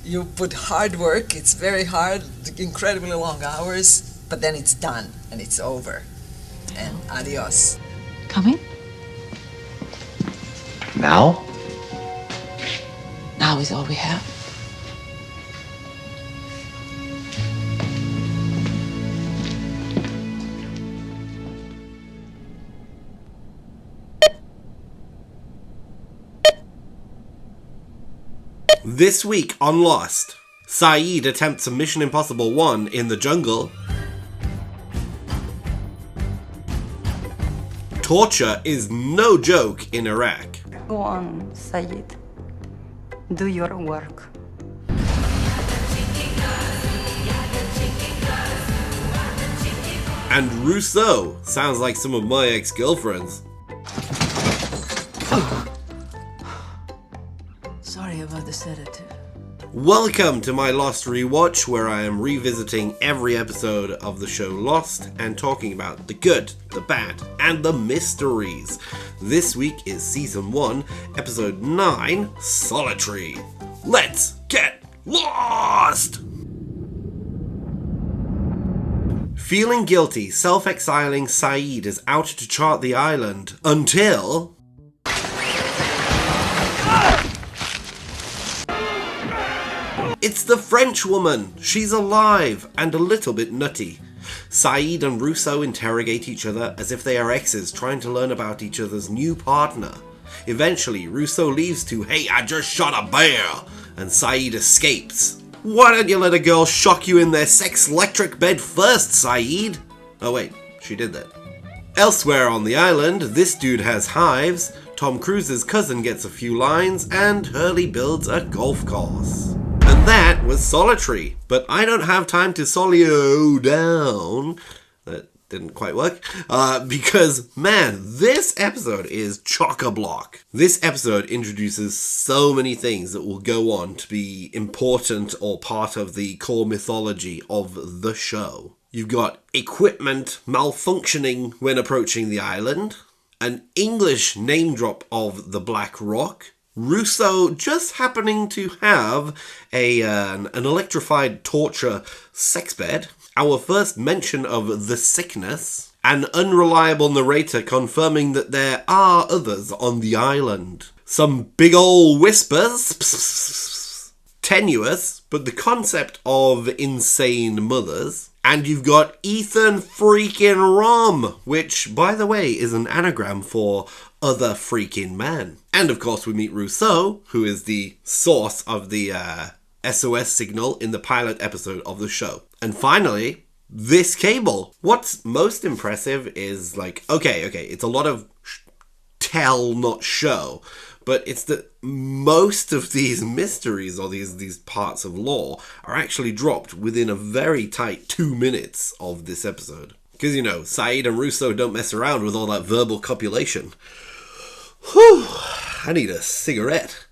You put hard work, it's very hard, incredibly long hours, but then it's done and it's over. And adios. Coming? Now? Now is all we have. This week on Lost, Saeed attempts a Mission Impossible 1 in the jungle. Torture is no joke in Iraq. Go on, Saeed. Do your work. And Rousseau sounds like some of my ex-girlfriends. Sorry about the sedative. Welcome to my Lost Rewatch, where I am revisiting every episode of the show Lost and talking about the good, the bad, and the mysteries. This week is Season 1, Episode 9, Solitary. Let's get lost! Feeling guilty, self-exiling Saeed is out to chart the island until... It's the French woman! She's alive and a little bit nutty. Saeed and Rousseau interrogate each other as if they are exes trying to learn about each other's new partner. Eventually, Rousseau leaves to, "Hey, I just shot a bear!" and Saeed escapes. Why don't you let a girl shock you in their sex-electric bed first, Saeed? Oh wait, she did that. Elsewhere on the island, this dude has hives, Tom Cruise's cousin gets a few lines, and Hurley builds a golf course. And that was Solitary, but I don't have time to solio down. That didn't quite work, because, man, this episode is chock-a-block. This episode introduces so many things that will go on to be important or part of the core mythology of the show. You've got equipment malfunctioning when approaching the island, an English name drop of the Black Rock, Rousseau just happening to have an electrified torture sex bed, our first mention of the sickness, an unreliable narrator confirming that there are others on the island, some big ol' whispers, tenuous, but the concept of insane mothers, and you've got Ethan freaking Rom, which, by the way, is an anagram for other freaking man. And of course we meet Rousseau, who is the source of the SOS signal in the pilot episode of the show. And finally, this cable. What's most impressive is okay, it's a lot of tell, not show, but it's that most of these mysteries or these parts of lore are actually dropped within a very tight 2 minutes of this episode. Because, Saeed and Rousseau don't mess around with all that verbal copulation. Whew, I need a cigarette.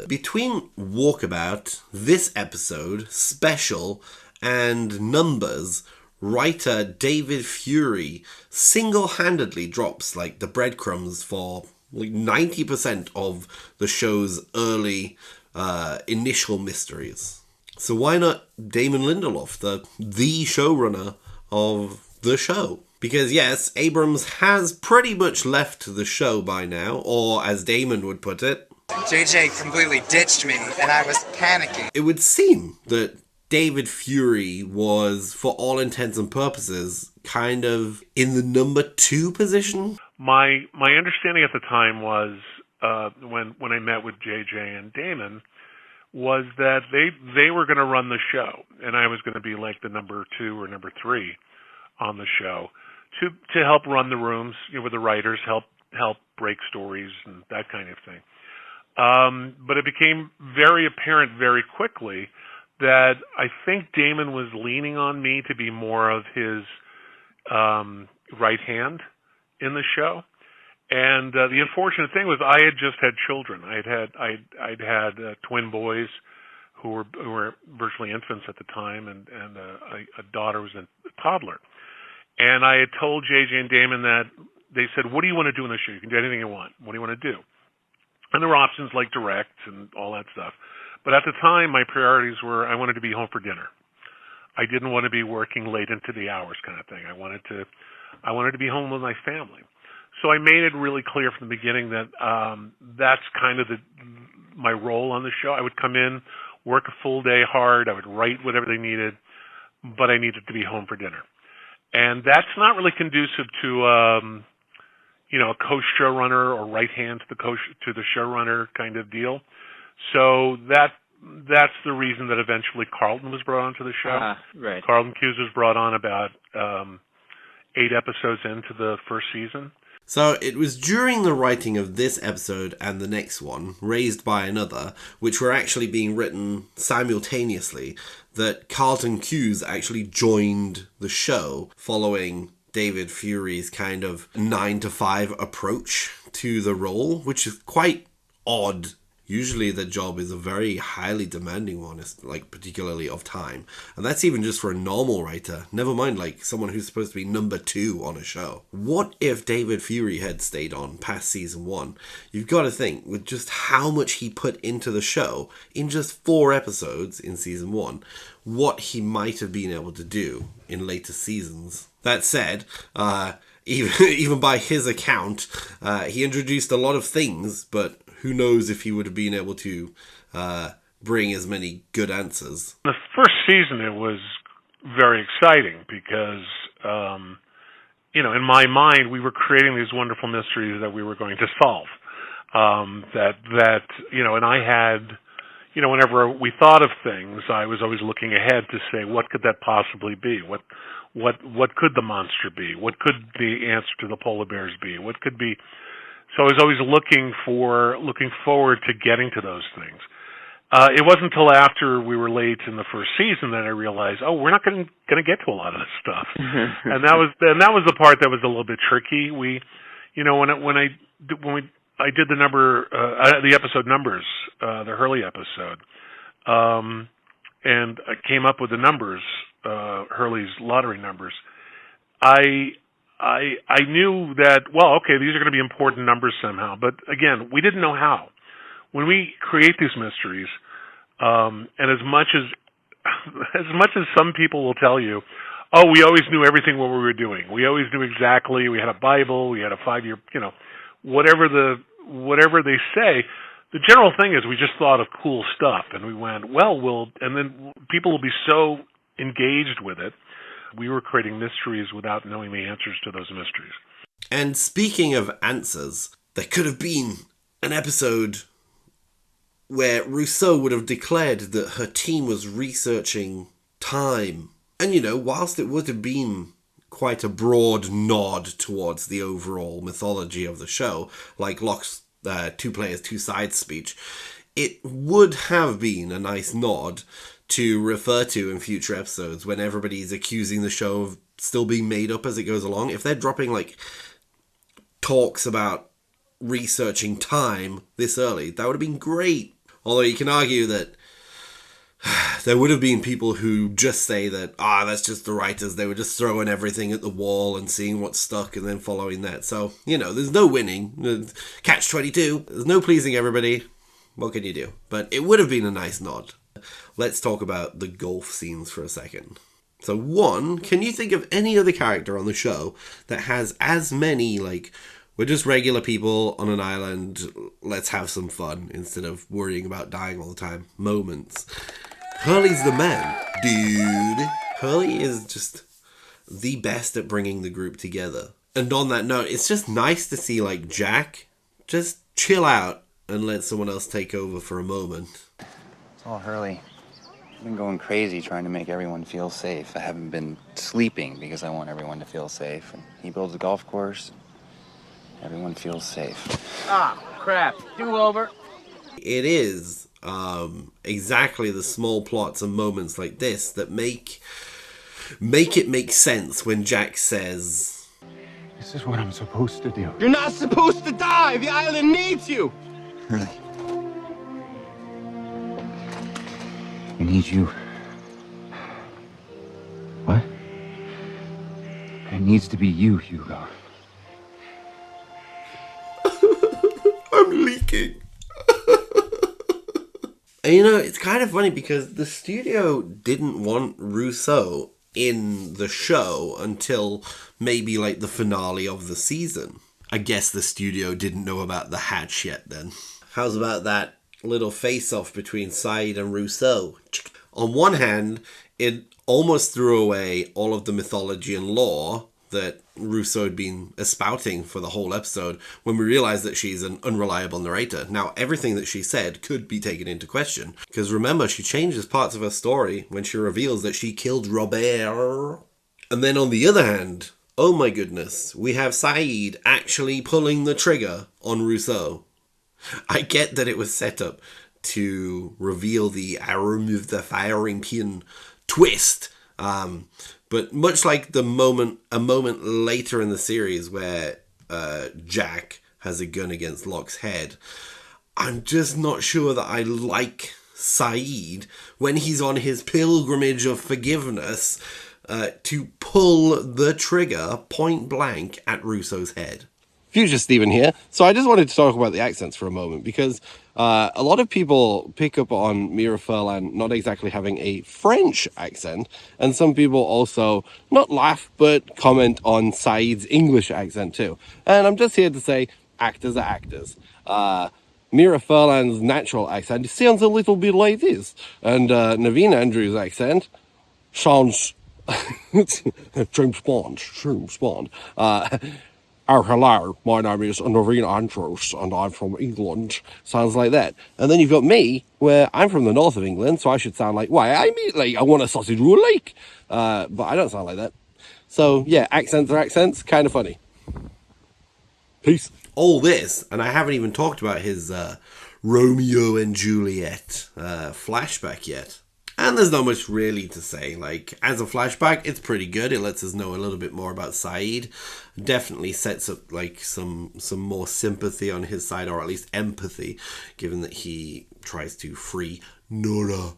Between Walkabout, this episode, Special, and Numbers, writer David Fury single-handedly drops the breadcrumbs for 90% of the show's early initial mysteries. So why not Damon Lindelof, the showrunner of the show? Because yes, Abrams has pretty much left the show by now, or as Damon would put it, JJ completely ditched me, and I was panicking. It would seem that David Fury was, for all intents and purposes, kind of in the number 2 position. My understanding at the time was, when I met with JJ and Damon, was that they were going to run the show, and I was going to be like the number 2 or number 3 on the show to help run the rooms, with the writers, help break stories and that kind of thing. But it became very apparent very quickly that I think Damon was leaning on me to be more of his right hand in the show. And the unfortunate thing was I had just had children. I'd had twin boys who were virtually infants at the time, and a daughter was a toddler. And I had told JJ and Damon that they said, "What do you want to do in the show? You can do anything you want. What do you want to do?" And there were options like direct and all that stuff. But at the time, my priorities were I wanted to be home for dinner. I didn't want to be working late into the hours kind of thing. I wanted to be home with my family. So I made it really clear from the beginning that that's kind of my role on the show. I would come in, work a full day hard. I would write whatever they needed, but I needed to be home for dinner. And that's not really conducive to a co-showrunner or right hand to the showrunner kind of deal. So that's the reason that eventually Carlton was brought onto the show. Right. Carlton Cuse was brought on about 8 episodes into the first season. So it was during the writing of this episode and the next one, Raised by Another, which were actually being written simultaneously, that Carlton Cuse actually joined the show following David Fury's kind of 9-to-5 approach to the role, which is quite odd. Usually the job is a very highly demanding one, like particularly of time. And that's even just for a normal writer. Never mind like someone who's supposed to be number 2 on a show. What if David Fury had stayed on past season 1? You've got to think, with just how much he put into the show in just 4 episodes in season 1, what he might have been able to do in later seasons. That said, even by his account, he introduced a lot of things, but who knows if he would have been able to bring as many good answers. The first season, it was very exciting because, in my mind, we were creating these wonderful mysteries that we were going to solve. And I had, whenever we thought of things, I was always looking ahead to say, what could that possibly be? What could the monster be? What could the answer to the polar bears be? What could be? So I was always looking forward to getting to those things. It wasn't until after we were late in the first season that I realized, we're not going to get to a lot of this stuff, and that was the part that was a little bit tricky. We, when I did the episode numbers, the Hurley episode, and I came up with the numbers, Hurley's lottery numbers. I knew that, these are going to be important numbers somehow. But again, we didn't know how. When we create these mysteries, and as much as some people will tell you, we always knew everything what we were doing. We always knew exactly. We had a Bible. We had a 5-year, whatever they say. The general thing is we just thought of cool stuff, and we went, and then people will be so engaged with it. We were creating mysteries without knowing the answers to those mysteries. And speaking of answers, there could have been an episode where Rousseau would have declared that her team was researching time. And, whilst it would have been quite a broad nod towards the overall mythology of the show, like Locke's 2 players, 2 sides speech, it would have been a nice nod to refer to in future episodes when everybody's accusing the show of still being made up as it goes along. If they're dropping talks about researching time this early, that would have been great. Although you can argue that there would have been people who just say that, that's just the writers. They were just throwing everything at the wall and seeing what stuck and then following that. So, there's no winning. Catch-22. There's no pleasing everybody. What can you do? But it would have been a nice nod. Let's talk about the golf scenes for a second. So 1, can you think of any other character on the show that has as many, we're just regular people on an island, let's have some fun instead of worrying about dying all the time moments? Hurley's the man, dude. Hurley is just the best at bringing the group together. And on that note, it's just nice to see, Jack just chill out and let someone else take over for a moment. Oh, Hurley, I've been going crazy trying to make everyone feel safe. I haven't been sleeping because I want everyone to feel safe. And he builds a golf course. Everyone feels safe. Crap. Do over. It is exactly the small plots and moments like this that make it make sense when Jack says, "This is what I'm supposed to do." You're not supposed to die. The island needs you. Hurley. We need you. What? It needs to be you, Hugo. I'm leaking. And you know, it's kind of funny because the studio didn't want Rousseau in the show until maybe like the finale of the season. I guess the studio didn't know about the hatch yet then. How's about that little face-off between Saeed and Rousseau? On one hand, it almost threw away all of the mythology and lore that Rousseau had been espouting for the whole episode when we realized that she's an unreliable narrator. Now, everything that she said could be taken into question. Because remember, she changes parts of her story when she reveals that she killed Robert. And then on the other hand, oh my goodness, we have Saeed actually pulling the trigger on Rousseau. I get that it was set up to reveal the arm of the firing pin twist. But much like a moment later in the series where Jack has a gun against Locke's head, I'm just not sure that I like Saeed when he's on his pilgrimage of forgiveness to pull the trigger point blank at Rousseau's head. Future Steven here. So I just wanted to talk about the accents for a moment because a lot of people pick up on Mira Furlan not exactly having a French accent, and some people also not laugh but comment on Saeed's English accent too. And I'm just here to say actors are actors. Mira Furlan's natural accent sounds a little bit like this, and Naveen Andrews' accent sounds James Bond. Oh, hello, my name is Naveen Andrews, and I'm from England. Sounds like that. And then you've got me, where I'm from the north of England, so I should sound like, why, I want a sausage roll like. But I don't sound like that. So, yeah, accents are accents. Kind of funny. Peace. All this, and I haven't even talked about his Romeo and Juliet flashback yet. And there's not much really to say. Like, as a flashback, it's pretty good. It lets us know a little bit more about Saeed. Definitely sets up, like, some more sympathy on his side, or at least empathy, given that he tries to free Nora.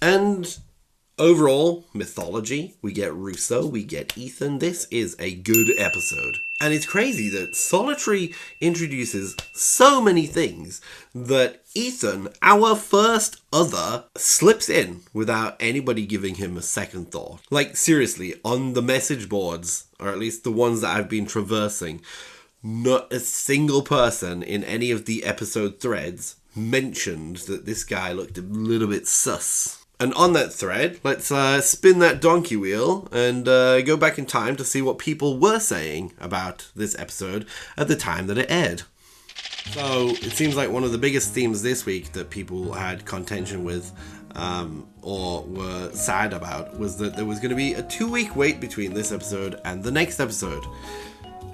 And overall, mythology. We get Rousseau, we get Ethan. This is a good episode. And it's crazy that Solitary introduces so many things that Ethan, our first other, slips in without anybody giving him a second thought. Like, seriously, on the message boards, or at least the ones that I've been traversing, not a single person in any of the episode threads mentioned that this guy looked a little bit sus. And on that thread, let's spin that donkey wheel and go back in time to see what people were saying about this episode at the time that it aired. So it seems like one of the biggest themes this week that people had contention with or were sad about was that there was going to be a 2-week wait between this episode and the next episode.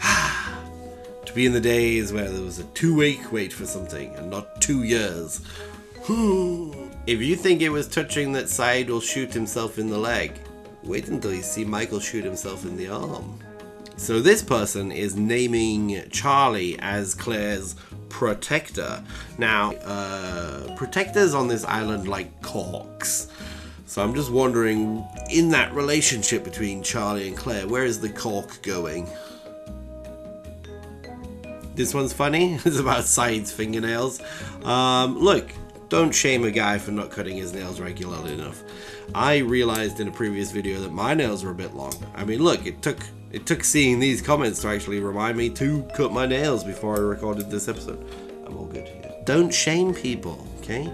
To be in the days where there was a 2-week wait for something and not 2 years. If you think it was touching that Saeed will shoot himself in the leg, wait until you see Michael shoot himself in the arm. So this person is naming Charlie as Claire's protector. Now, protectors on this island like corks. So I'm just wondering, in that relationship between Charlie and Claire, where is the cork going? This one's funny. It's about Saeed's fingernails. Look, don't shame a guy for not cutting his nails regularly enough. I realized in a previous video that my nails were a bit long. I mean, look, it took seeing these comments to actually remind me to cut my nails before I recorded this episode. I'm all good here. Don't shame people, okay?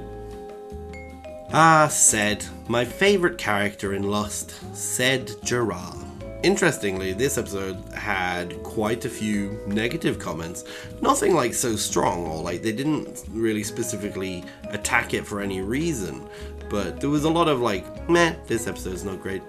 Ced. My favorite character in Lost. Ced Gerard. Interestingly, this episode had quite a few negative comments. Nothing like so strong, or like they didn't really specifically attack it for any reason. But there was a lot of like, meh, this episode's not great.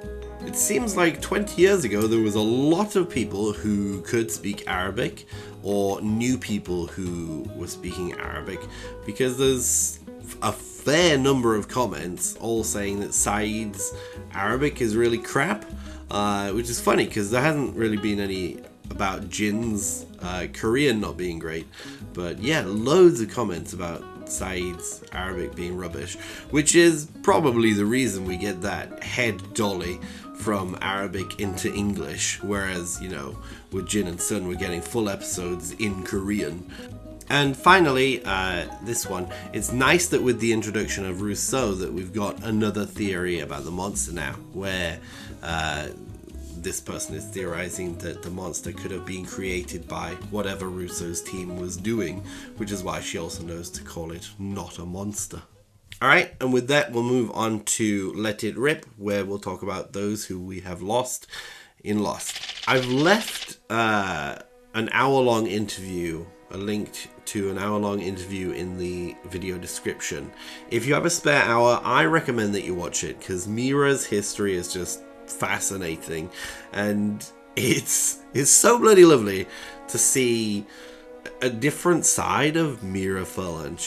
It seems like 20 years ago there was a lot of people who could speak Arabic, or knew people who were speaking Arabic, because there's a fair number of comments all saying that Saeed's Arabic is really crap. Which is funny because there hasn't really been any about Jin's Korean not being great. But yeah, loads of comments about Saeed's Arabic being rubbish, which is probably the reason we get that head dolly from Arabic into English, whereas, you know, with Jin and Sun we're getting full episodes in Korean. And finally, this one. It's nice that with the introduction of Rousseau that we've got another theory about the monster now, where this person is theorizing that the monster could have been created by whatever Rousseau's team was doing, which is why she also knows to call it not a monster. Alright, and with that we'll move on to Let It Rip, where we'll talk about those who we have lost in Lost. I've left an hour-long interview, a link to an hour-long interview in the video description. If you have a spare hour, I recommend that you watch it, because Mira's history is just fascinating, and it's so bloody lovely to see a different side of Mira Furlan.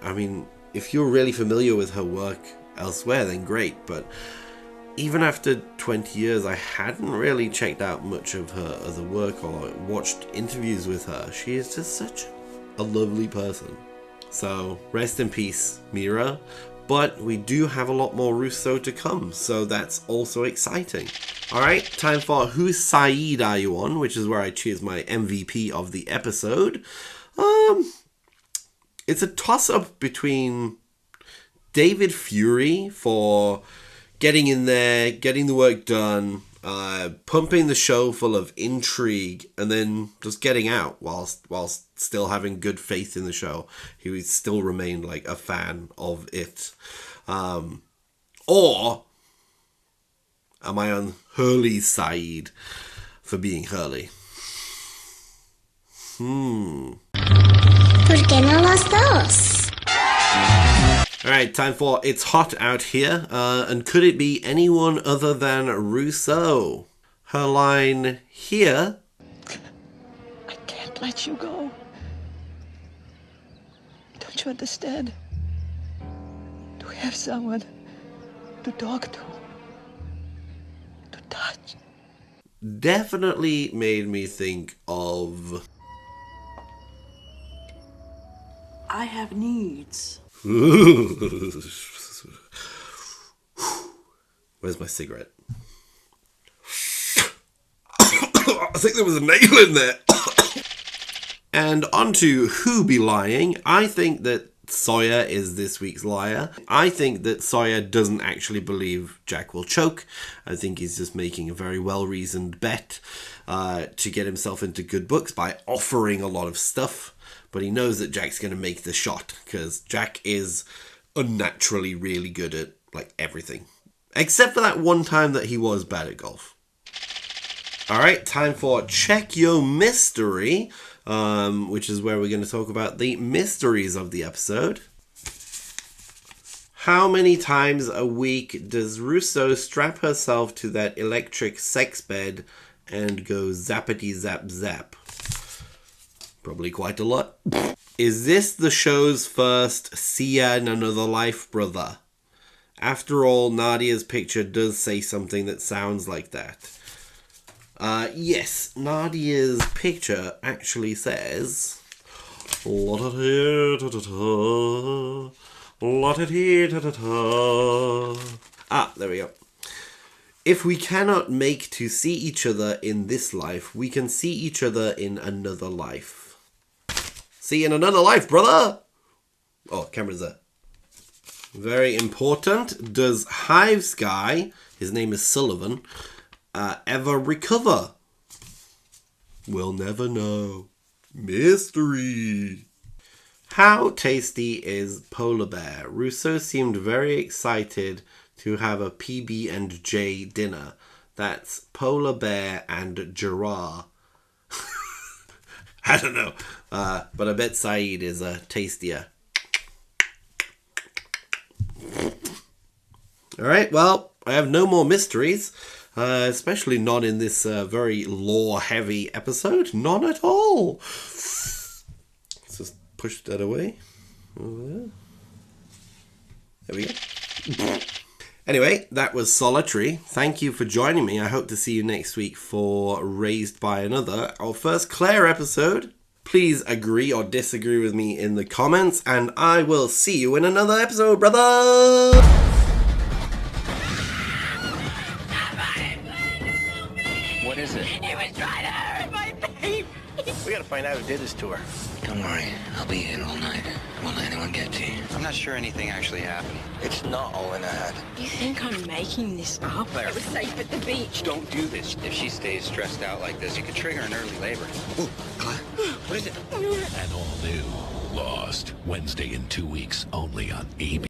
I mean, if you're really familiar with her work elsewhere, then great, but even after 20 years, I hadn't really checked out much of her other work or watched interviews with her. She is just such a lovely person. So, rest in peace, Mira. But we do have a lot more Rousseau to come, so that's also exciting. Alright, time for Whose Side Are You On, which is where I choose my MVP of the episode. It's a toss-up between David Fury for getting in there, getting the work done, pumping the show full of intrigue, and then just getting out whilst still having good faith in the show. He still remained like a fan of it. Or am I on Hurley's side for being Hurley? ¿Por qué no los dos? Alright, time for It's Hot Out Here, and could it be anyone other than Rousseau? Her line here... I can't let you go. Don't you understand? Do we have someone to talk to touch? Definitely made me think of... I have needs. Where's my cigarette? I think there was a nail in there. And on to Who Be Lying. I think that Sawyer is this week's liar. I think that Sawyer doesn't actually believe Jack will choke. I think he's just making a very well-reasoned bet to get himself into good books by offering a lot of stuff. But he knows that Jack's going to make the shot, because Jack is unnaturally really good at, like, everything. Except for that one time that he was bad at golf. Alright, time for Check Your Mystery, which is where we're going to talk about the mysteries of the episode. How many times a week does Rousseau strap herself to that electric sex bed and go zappity zap zap? Probably quite a lot. Is this the show's first see ya in another life, brother? After all, Nadia's picture does say something that sounds like that. Yes, Nadia's picture actually says... Ah, there we go. If we cannot make to see each other in this life, we can see each other in another life. See you in another life, brother! Oh, camera's there. Very important. Does Hive's guy, his name is Sullivan, ever recover? We'll never know. Mystery. How tasty is polar bear? Rousseau seemed very excited to have a PB&J dinner. That's polar bear and giraffe. I don't know. But I bet Saeed is tastier. Alright, well, I have no more mysteries. Especially not in this very lore-heavy episode. None at all. Let's just push that away. Over there. There we go. Anyway, that was Solitary. Thank you for joining me. I hope to see you next week for Raised by Another, our first Claire episode. Please agree or disagree with me in the comments, and I will see you in another episode, brother! What is it? He was trying to hurt my baby. We gotta find out who did this to her. Don't worry, I'll be in all night. I won't let anyone get to you. I'm not sure anything actually happened. It's not all in her head. You think I'm making this up? Claire. It was safe at the beach. Don't do this. If she stays stressed out like this, you could trigger an early labor. Ooh, Claire, what is it? An all-new Lost, Wednesday in 2 weeks, only on ABC.